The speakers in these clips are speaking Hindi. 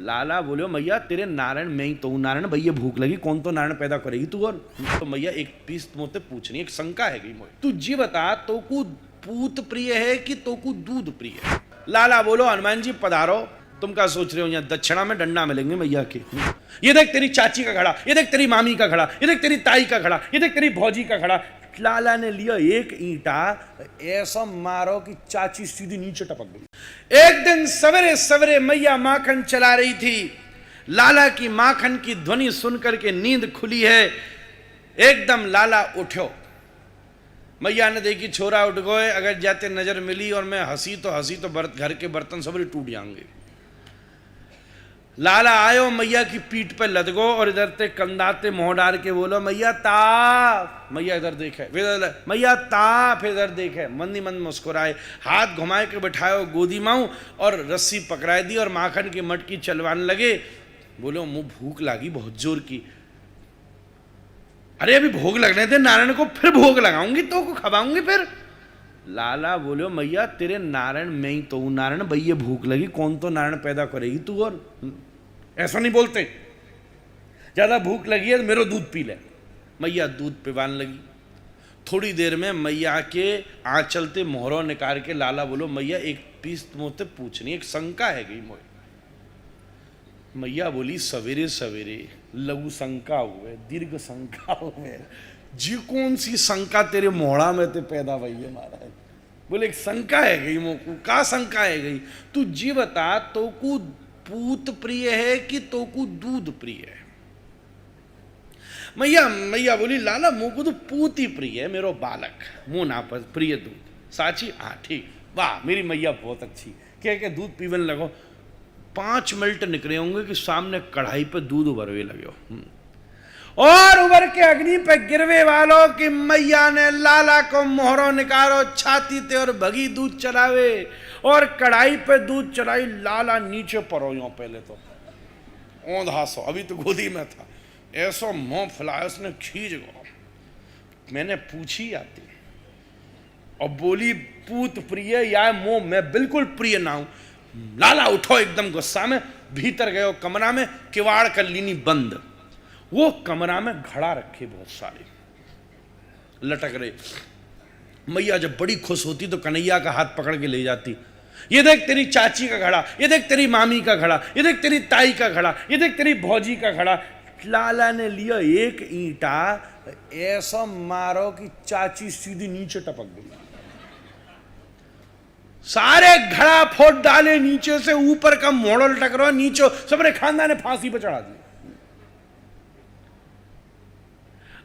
लाला बोलो मैया तेरे नारायण मैं ही तो हूँ नारायण भैया भूख लगी कौन तो नारायण पैदा करेगी तू। और तो मैया एक पीस मोते पूछनी एक शंका है गई मोए तू जी बता तो को पूत प्रिय है कि तो को दूध प्रिय है। लाला बोलो हनुमान जी पधारो तुम क्या सोच रहे हो यहाँ दक्षिणा में डंडा मिलेंगे मैया के। ये देख तेरी चाची का खड़ा, ये देख तेरी मामी का खड़ा, ये देख तेरी ताई का खड़ा, ये देख तेरी भौजी का खड़ा। लाला ने लिया एक ईंटा ऐसा मारो कि चाची सीधी नीचे टपक गई। एक दिन सवेरे सवेरे मैया माखन चला रही थी। लाला की माखन की ध्वनि सुनकर के नींद खुली है। एकदम लाला उठो। मैया ने देखी छोरा उठ गए, अगर जाते नजर मिली और मैं हंसी तो घर के बर्तन सबरे टूट जाएंगे। लाला आयो मैया की पीठ पे लद गो और इधर ते कंदाते मुंह डाल के बोलो मैया ता। मैया इधर देखे फिर मैया ता, फिर इधर देखे मंदी मंद मुस्कुराए, हाथ घुमाए के बैठाओ गोदी माऊ और रस्सी पकड़ाई दी और माखन की मटकी चलवाने लगे। बोलो मुंह भूख लगी बहुत जोर की। अरे अभी भोग लगने दे नारायण को, फिर भोग लगाऊंगी तो को खवाऊंगी फिर। लाला बोलो मैया तेरे नारायण मैं ही तो हूँ नारायण भैया भूख लगी कौन तो नारायण पैदा करेगी तू। और ऐसा नहीं बोलते, ज्यादा भूख लगी है तो मेरा दूध पी ले। मैया दूध पिवाने लगी। थोड़ी देर में मैया के आंचल ते मोहरों निकाल के लाला बोलो मैया एक पीस मोते पूछनी एक शंका है गई मोए। मैया बोली सवेरे सवेरे लघु शंका हुए दीर्घ शंका हुए जी कौन सी शंका तेरे मोहड़ा में ते पैदा हुई है महाराज। बोले एक शंका है गई मोकू का शंका है गई तू जी बता तो को पूत प्रिय है कि तो को दूध प्रिय है। मैया बोली लाला मोको तो पूत ही प्रिय है मेरो बालक मुंह ना पर प्रिय दूध साची। हाँ ठीक वाह मेरी मैया बहुत अच्छी कह के दूध पीवन लगो। 5 मिनट निकले होंगे कि सामने कढ़ाई पे दूध उबरवे लगे हो और उबर के अग्नि पे गिरवे वालों की मैया ने लाला को मोहरों निकालो छाती ते और भगी दूध चलावे और कढ़ाई पे दूध चलाई। लाला नीचे परो यो पहले तो औंधा सो अभी तो गोदी में था ऐसो मुंह फैलाया उसने खींच गो। मैंने पूछी आती और बोली पूत प्रिय या मुंह मैं बिल्कुल प्रिय ना हूं। लाला उठो एकदम गुस्सा में भीतर गए कमरा में किवाड़ कर लीनी बंद। वो कमरा में घड़ा रखे बहुत सारे लटक रहे। मैया जब बड़ी खुश होती तो कन्हैया का हाथ पकड़ के ले जाती। ये देख तेरी चाची का घड़ा, ये देख तेरी मामी का घड़ा, ये देख तेरी ताई का घड़ा, ये देख तेरी भौजी का घड़ा। लाला ने लिया एक ईंटा ऐसा मारो कि चाची सीधी नीचे टपक गई। सारे घड़ा फोड़ डाले नीचे से ऊपर का मोड़ लटक रहा नीचे सबरे खानदान ने फांसी पर चढ़ा दी।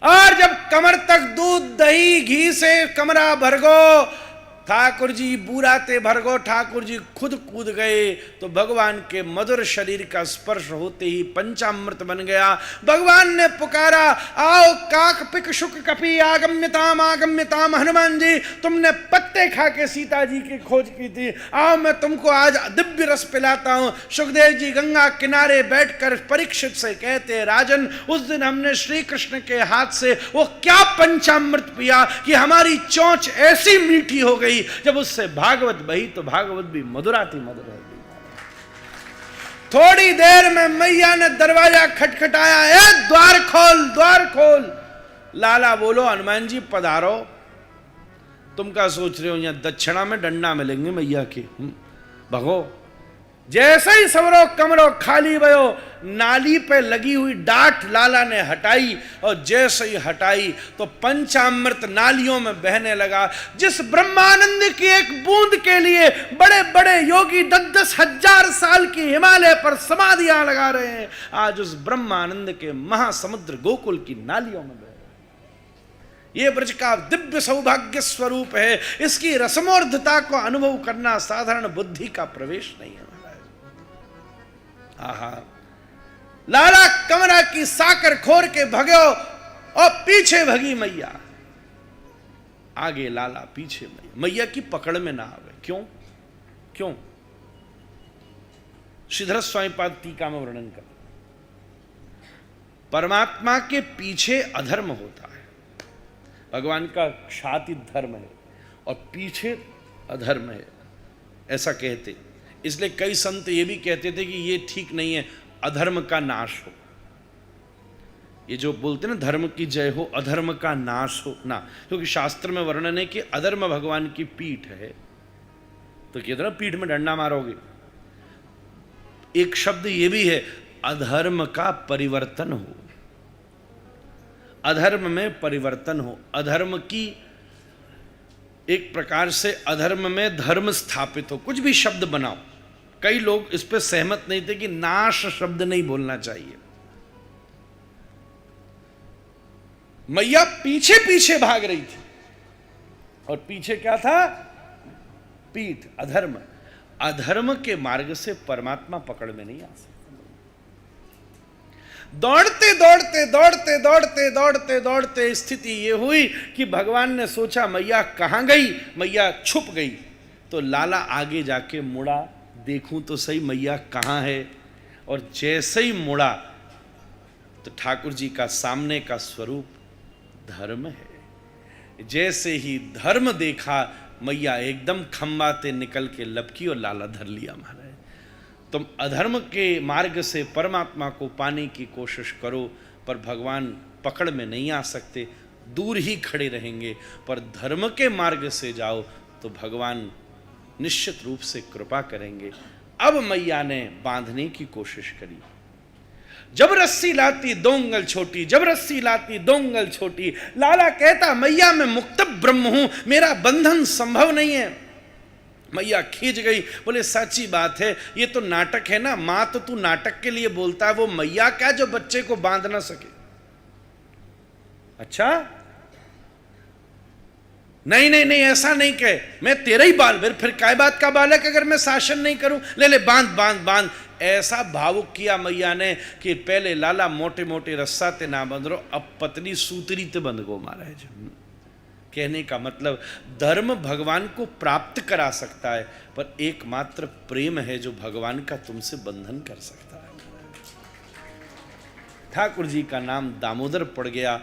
और जब कमर तक दूध दही घी से कमरा भर गो ठाकुर जी बुराते भर गो ठाकुर जी खुद कूद गए तो भगवान के मधुर शरीर का स्पर्श होते ही पंचामृत बन गया। भगवान ने पुकारा आओ काक पिक शुक कपी आगम्यताम हनुमान जी तुमने पत्ते खा के सीता जी की खोज की थी, आओ मैं तुमको आज दिव्य रस पिलाता हूं। सुखदेव जी गंगा किनारे बैठकर परीक्षित से कहते राजन उस दिन हमने श्री कृष्ण के हाथ से वो क्या पंचामृत पिया कि हमारी चोंच ऐसी मीठी हो गई जब उससे भागवत बही तो भागवत भी मधुराती मधुर है। थोड़ी देर में मैया ने दरवाजा खटखटाया ए द्वार खोल द्वार खोल। लाला बोलो हनुमान जी पधारो तुम क्या सोच रहे हो यहाँ दक्षिणा में डंडा मिलेंगे मैया के भगो। जैसे ही सबरो कमरो खाली भयो नाली पे लगी हुई डांट लाला ने हटाई और जैसे ही हटाई तो पंचामृत नालियों में बहने लगा। जिस ब्रह्मानंद की एक बूंद के लिए बड़े बड़े योगी 10-10 हजार साल की हिमालय पर समाधियां लगा रहे हैं आज उस ब्रह्मानंद के महासमुद्र गोकुल की नालियों में बह रहे। ये ब्रज का दिव्य सौभाग्य स्वरूप है। इसकी रसमोर्धता को अनुभव करना साधारण बुद्धि का प्रवेश नहीं है। आहा लाला कमरा की साकर खोर के भगो और पीछे भगी मैया। आगे लाला पीछे मैया। मैया की पकड़ में ना आवे। क्यों क्यों श्रीधर स्वामी पाद टीका में वर्णन कर परमात्मा के पीछे अधर्म होता है। भगवान का क्षाति धर्म है और पीछे अधर्म है ऐसा कहते। इसलिए कई संत ये भी कहते थे कि ये ठीक नहीं है, अधर्म का नाश हो। ये जो बोलते ना धर्म की जय हो, अधर्म का नाश हो ना, क्योंकि शास्त्र में वर्णन है कि अधर्म भगवान की पीठ है। तो कहते ना पीठ में डंडा मारोगे। एक शब्द ये भी है, अधर्म का परिवर्तन हो, अधर्म में परिवर्तन हो, अधर्म की एक प्रकार से अधर्म में धर्म स्थापित हो। कुछ भी शब्द बनाओ, कई लोग इस पे सहमत नहीं थे कि नाश शब्द नहीं बोलना चाहिए। मैया पीछे पीछे भाग रही थी और पीछे क्या था? पीठ, अधर्म। अधर्म के मार्ग से परमात्मा पकड़ में नहीं आ सकता। दौड़ते दौड़ते दौड़ते दौड़ते दौड़ते दौड़ते स्थिति ये हुई कि भगवान ने सोचा मैया कहां गई, मैया छुप गई। तो लाला आगे जाके मुड़ा, देखूं तो सही मैया कहां है। और जैसे ही मुड़ा तो ठाकुर जी का सामने का स्वरूप धर्म है। जैसे ही धर्म देखा, मैया एकदम खंबाते निकल के लपकी और लाला धर लिया महाराज। तुम अधर्म के मार्ग से परमात्मा को पाने की कोशिश करो, पर भगवान पकड़ में नहीं आ सकते, दूर ही खड़े रहेंगे। पर धर्म के मार्ग से जाओ तो भगवान निश्चित रूप से कृपा करेंगे। अब मैया ने बांधने की कोशिश करी। जब रस्सी लाती दो उंगल छोटी, जब रस्सी लाती दो उंगल छोटी। लाला कहता मैया मैं मुक्त ब्रह्म हूं, मेरा बंधन संभव नहीं है। मैया खींच गई, बोले सच्ची बात है, ये तो नाटक है ना, मां तो तू नाटक के लिए बोलता है, वो मैया क्या जो बच्चे को बांध ना सके? अच्छा नहीं नहीं नहीं, ऐसा नहीं कहे, मैं तेरा ही बाल, फिर काय बात का बालक अगर मैं शासन नहीं करूं, ले ले बांध बांध बांध। ऐसा भावुक किया मैया ने कि पहले लाला मोटे मोटे रस्सा ते ना बंध रो, अब पतली सूतरी ते बंध गो महाराज। कहने का मतलब धर्म भगवान को प्राप्त करा सकता है, पर एकमात्र प्रेम है जो भगवान का तुमसे बंधन कर सकता है। ठाकुर जी का नाम दामोदर पड़ गया।